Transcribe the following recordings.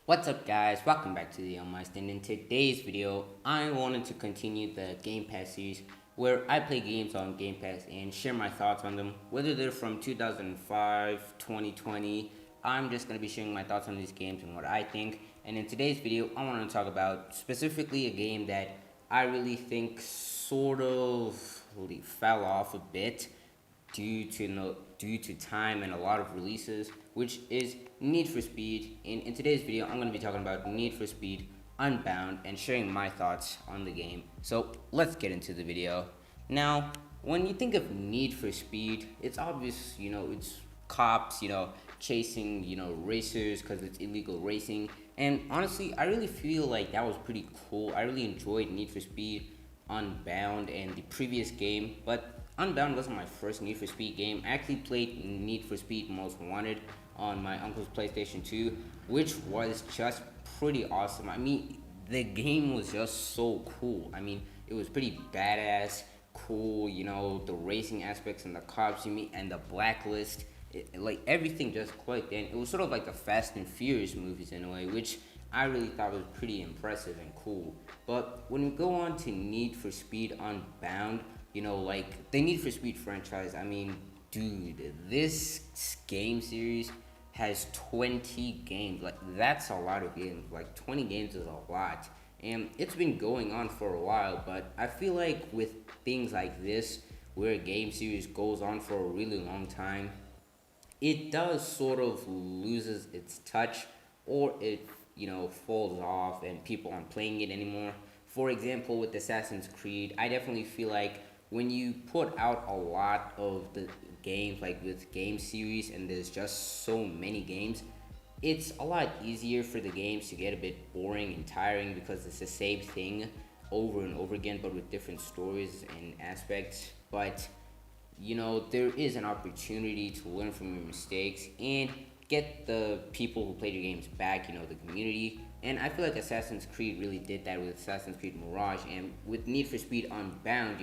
What's up guys, welcome back to the Unbound, and in today's video I wanted to continue the Game Pass series where I play games on Game Pass and share my thoughts on them, whether they're from 2005, 2020. I'm just going to be sharing my thoughts on these games and what I think. And in today's video I want to talk about specifically a game that I really think sort of fell off a bit due to time and a lot of releases, which is Need for Speed. And in today's video, I'm going to be talking about Need for Speed Unbound and sharing my thoughts on the game. So let's get into the video. Now, when you think of Need for Speed, it's obvious, it's cops, chasing, racers because it's illegal racing. And honestly, I really feel like that was pretty cool. I really enjoyed Need for Speed Unbound and the previous game, but Unbound wasn't my first Need for Speed game. I actually played Need for Speed Most Wanted on my uncle's PlayStation 2, which was just pretty awesome. I mean, the game was just so cool. I mean, it was pretty badass, cool, the racing aspects and the cops you meet and the blacklist. Like everything just clicked, and it was sort of like the Fast and Furious movies in a way, which I really thought was pretty impressive and cool. But when we go on to Need for Speed Unbound, like the Need for Speed franchise, I mean, dude, this game series has 20 games. Like, that's a lot of games. Like, 20 games is a lot. And it's been going on for a while, but I feel like with things like this, where a game series goes on for a really long time, it does sort of loses its touch, or it falls off and people aren't playing it anymore. For example, with Assassin's Creed, I definitely feel like when you put out a lot of the games, like with game series, and there's just so many games, it's a lot easier for the games to get a bit boring and tiring because it's the same thing over and over again but with different stories and aspects. But there is an opportunity to learn from your mistakes and get the people who played your games back, the community. And I feel like Assassin's Creed really did that with Assassin's Creed Mirage. And with Need for Speed Unbound,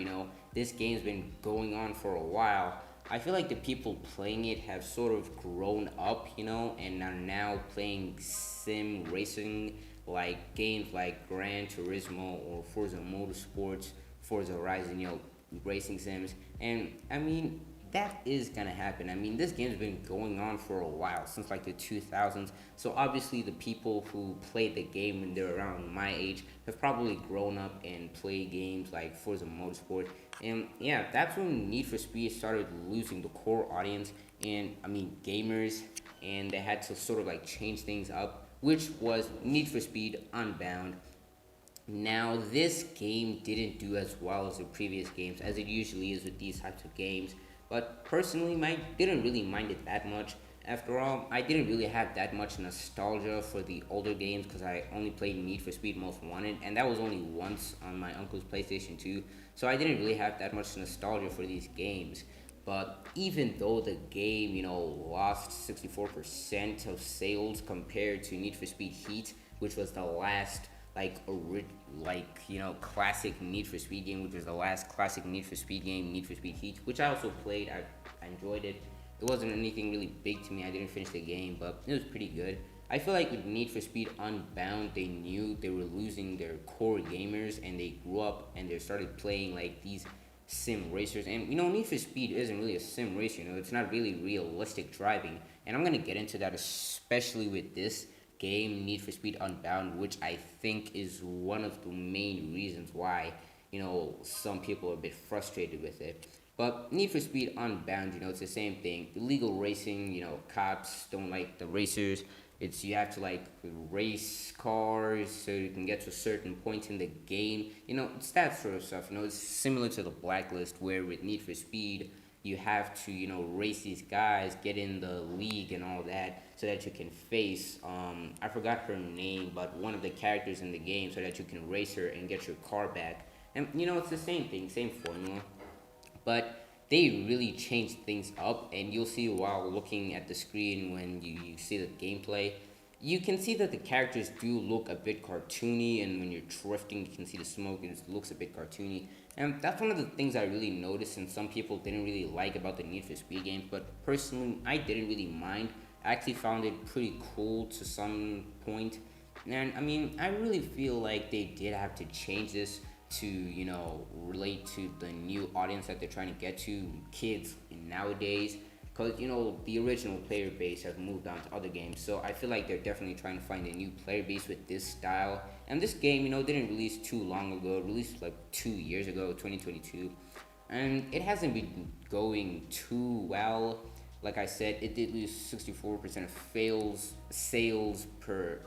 this game's been going on for a while. I feel like the people playing it have sort of grown up, and are now playing sim racing like games like Gran Turismo or Forza Motorsports, Forza Horizon, racing sims. And I mean, that is gonna happen. I mean, this game's been going on for a while, since like the 2000s. So obviously, the people who played the game when they're around my age have probably grown up and played games like Forza Motorsport. And yeah, that's when Need for Speed started losing the core audience and I mean gamers, and they had to sort of like change things up, which was Need for Speed Unbound. Now, this game didn't do as well as the previous games, as it usually is with these types of games. But personally, I didn't really mind it that much. After all, I didn't really have that much nostalgia for the older games because I only played Need for Speed Most Wanted, and that was only once on my uncle's PlayStation 2. So I didn't really have that much nostalgia for these games. But even though the game, lost 64% of sales compared to Need for Speed Heat, which was the last classic Need for Speed game, which was the last classic Need for Speed game, Need for Speed Heat, which I also played. I enjoyed it. It wasn't anything really big to me. I didn't finish the game, but it was pretty good. I feel like with Need for Speed Unbound, they knew they were losing their core gamers, and they grew up and they started playing like these sim racers. And Need for Speed isn't really a sim race. It's not really realistic driving, and I'm gonna get into that, especially with this game, Need for Speed Unbound, which I think is one of the main reasons why some people are a bit frustrated with it. But Need for Speed Unbound, it's the same thing. Illegal racing, cops don't like the racers. It's you have to like race cars so you can get to a certain point in the game. It's that sort of stuff. It's similar to the Blacklist, where with Need for Speed, you have to race these guys, get in the league and all that, so that you can face I forgot her name, but one of the characters in the game, so that you can race her and get your car back. And it's the same thing, same formula, but they really changed things up, and you'll see while looking at the screen when you see the gameplay. You can see that the characters do look a bit cartoony, and when you're drifting, you can see the smoke, and it looks a bit cartoony. And that's one of the things I really noticed, and some people didn't really like about the Need for Speed games, but personally, I didn't really mind. I actually found it pretty cool to some point. And I mean, I really feel like they did have to change this to, relate to the new audience that they're trying to get to, kids nowadays. Because, the original player base has moved on to other games. So I feel like they're definitely trying to find a new player base with this style. And this game, didn't release too long ago. It released like 2 years ago, 2022. And it hasn't been going too well. Like I said, it did lose 64% of sales per,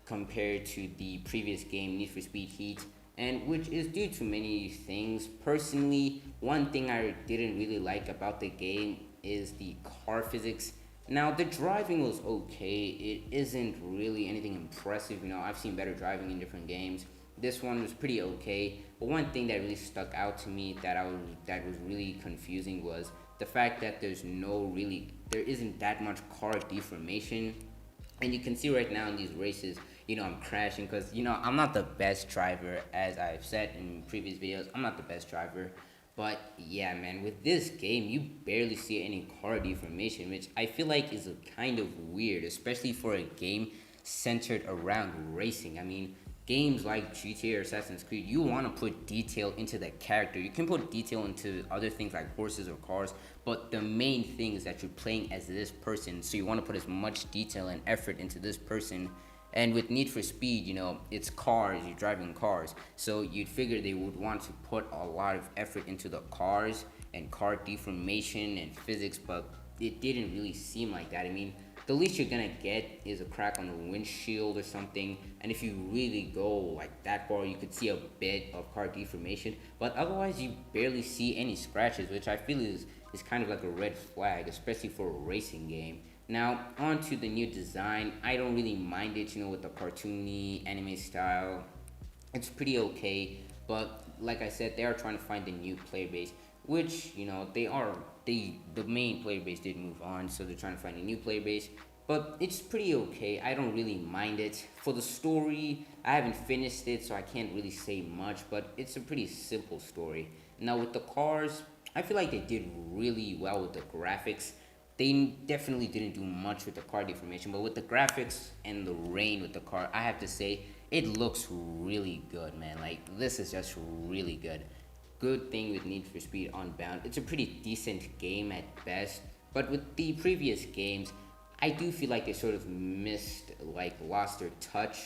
compared to the previous game, Need for Speed Heat, and which is due to many things. Personally, one thing I didn't really like about the game is the car physics. Now, the driving was okay. It isn't really anything impressive. I've seen better driving in different games. This one was pretty okay. But one thing that really stuck out to me that was really confusing was the fact that there isn't that much car deformation. And you can see right now in these races, I'm crashing because, I'm not the best driver, as I've said in previous videos. I'm not the best driver. But yeah, man, with this game, you barely see any car deformation, which I feel like is a kind of weird, especially for a game centered around racing. I mean, games like GTA or Assassin's Creed, you want to put detail into the character. You can put detail into other things like horses or cars, but the main thing is that you're playing as this person, so you want to put as much detail and effort into this person. And with Need for Speed, it's cars, you're driving cars. So you'd figure they would want to put a lot of effort into the cars and car deformation and physics, but it didn't really seem like that. I mean, the least you're gonna get is a crack on the windshield or something. And if you really go like that far, you could see a bit of car deformation. But otherwise, you barely see any scratches, which I feel is kind of like a red flag, especially for a racing game. Now, on to the new design. I don't really mind it, with the cartoony anime style. It's pretty okay, but like I said, they are trying to find a new player base, which, the main player base did move on, so they're trying to find a new player base. But it's pretty okay. I don't really mind it. For the story, I haven't finished it, so I can't really say much, but it's a pretty simple story. Now, with the cars, I feel like they did really well with the graphics. They definitely didn't do much with the car deformation, but with the graphics and the rain with the car, I have to say it looks really good, man. Like, this is just really good. Good thing with Need for Speed Unbound, it's a pretty decent game at best. But with the previous games, I do feel like they sort of lost their touch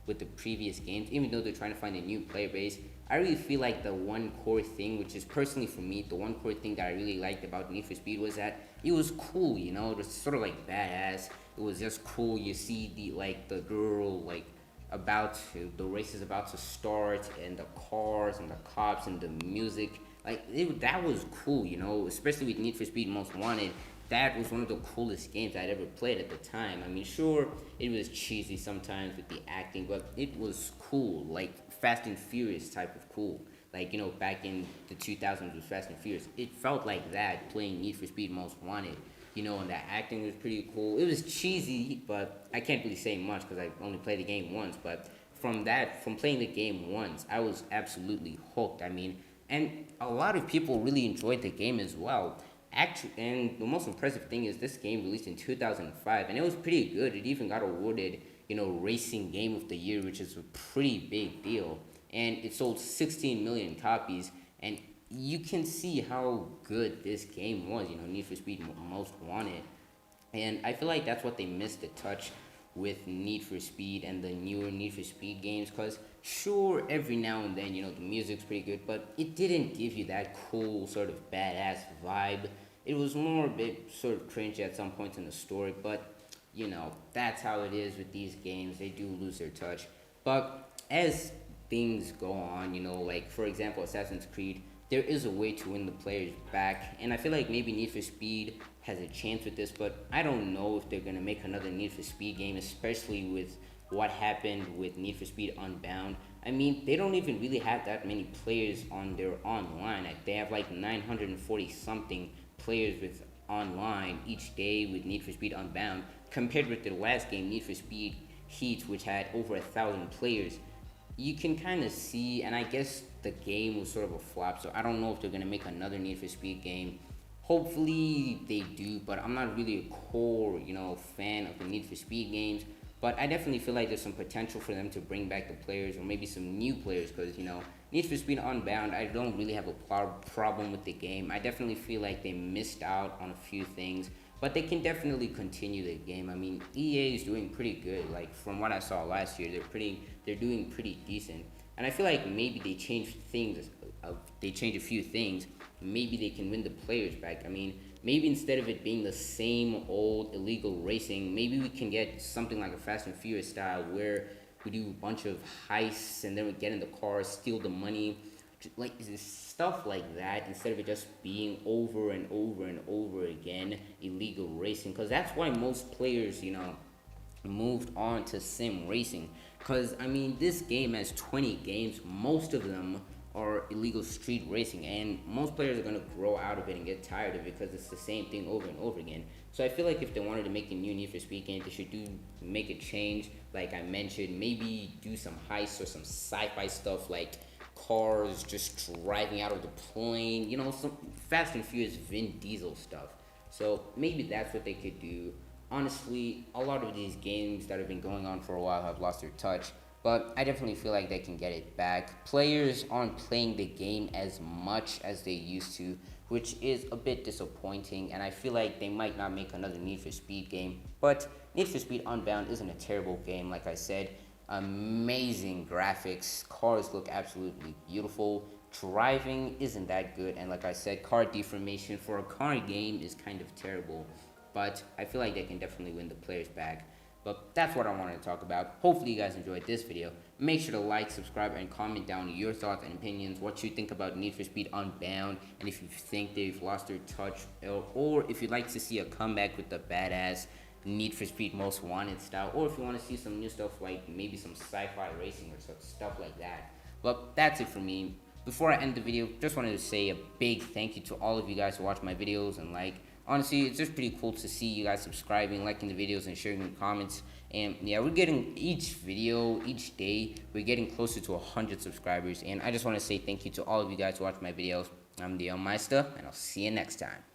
with the previous games, even though they're trying to find a new player base. I really feel like the one core thing, which is personally for me, the one core thing that I really liked about Need for Speed was that it was cool, it was sort of like badass. It was just cool. You see the girl the race is about to start, and the cars and the cops and the music, that was cool, especially with Need for Speed Most Wanted. That was one of the coolest games I'd ever played at the time. I mean, sure, it was cheesy sometimes with the acting, but it was cool, like Fast and Furious type of cool. Like, back in the 2000s with Fast and Furious, it felt like that playing Need for Speed Most Wanted. And that acting was pretty cool. It was cheesy, but I can't really say much because I only played the game once. But from playing the game once, I was absolutely hooked. I mean, and a lot of people really enjoyed the game as well. Actually, and the most impressive thing is this game released in 2005, and it was pretty good. It even got awarded, Racing Game of the Year, which is a pretty big deal. And it sold 16 million copies, and you can see how good this game was, Need for Speed Most Wanted. And I feel like that's what they missed the touch with Need for Speed and the newer Need for Speed games, because sure, every now and then, the music's pretty good, but it didn't give you that cool sort of badass vibe. It was more a bit sort of cringy at some points in the story, but, that's how it is with these games. They do lose their touch. But as things go on, like, for example, Assassin's Creed, there is a way to win the players back, and I feel like maybe Need for Speed has a chance with this, but I don't know if they're going to make another Need for Speed game, especially with what happened with Need for Speed Unbound. I mean, they don't even really have that many players on their online. They have like 940 something players with online each day with Need for Speed Unbound, compared with their last game, Need for Speed Heat, which had over 1,000 players. You can kind of see, and I guess the game was sort of a flop, so I don't know if they're going to make another Need for Speed game. Hopefully they do, but I'm not really a core, fan of the Need for Speed games. But I definitely feel like there's some potential for them to bring back the players or maybe some new players because, Need for Speed Unbound, I don't really have a problem with the game. I definitely feel like they missed out on a few things, but they can definitely continue the game. I mean, EA is doing pretty good. Like from what I saw last year, they're doing pretty decent. And I feel like maybe they changed things, they changed a few things. Maybe they can win the players back. I mean, maybe instead of it being the same old illegal racing, maybe we can get something like a Fast and Furious style where we do a bunch of heists and then we get in the car, steal the money, like stuff like that, instead of it just being over and over and over again illegal racing. Because that's why most players, moved on to sim racing. Because I mean, this game has 20 games. Most of them are illegal street racing, and most players are going to grow out of it and get tired of it because it's the same thing over and over again. So I feel like if they wanted to make a new Need for Speed game, they should make a change. Like I mentioned, maybe do some heists or some sci-fi stuff like cars just driving out of the plane. Some Fast and Furious Vin Diesel stuff. So maybe that's what they could do. Honestly, a lot of these games that have been going on for a while have lost their touch, but I definitely feel like they can get it back. Players aren't playing the game as much as they used to, which is a bit disappointing, and I feel like they might not make another Need for Speed game. But Need for Speed Unbound isn't a terrible game, like I said. Amazing graphics, cars look absolutely beautiful. Driving isn't that good, and like I said, car deformation for a car game is kind of terrible. But I feel like they can definitely win the players back. But that's what I wanted to talk about. Hopefully you guys enjoyed this video. Make sure to like, subscribe, and comment down your thoughts and opinions, what you think about Need for Speed Unbound, and if you think they've lost their touch, or if you'd like to see a comeback with the badass Need for Speed Most Wanted style, or if you want to see some new stuff like maybe some sci-fi racing or stuff like that. But that's it for me. Before I end the video, just wanted to say a big thank you to all of you guys who watch my videos and honestly, it's just pretty cool to see you guys subscribing, liking the videos, and sharing the comments. And yeah, we're getting each day, we're getting closer to 100 subscribers. And I just want to say thank you to all of you guys who watch my videos. I'm the Meister, and I'll see you next time.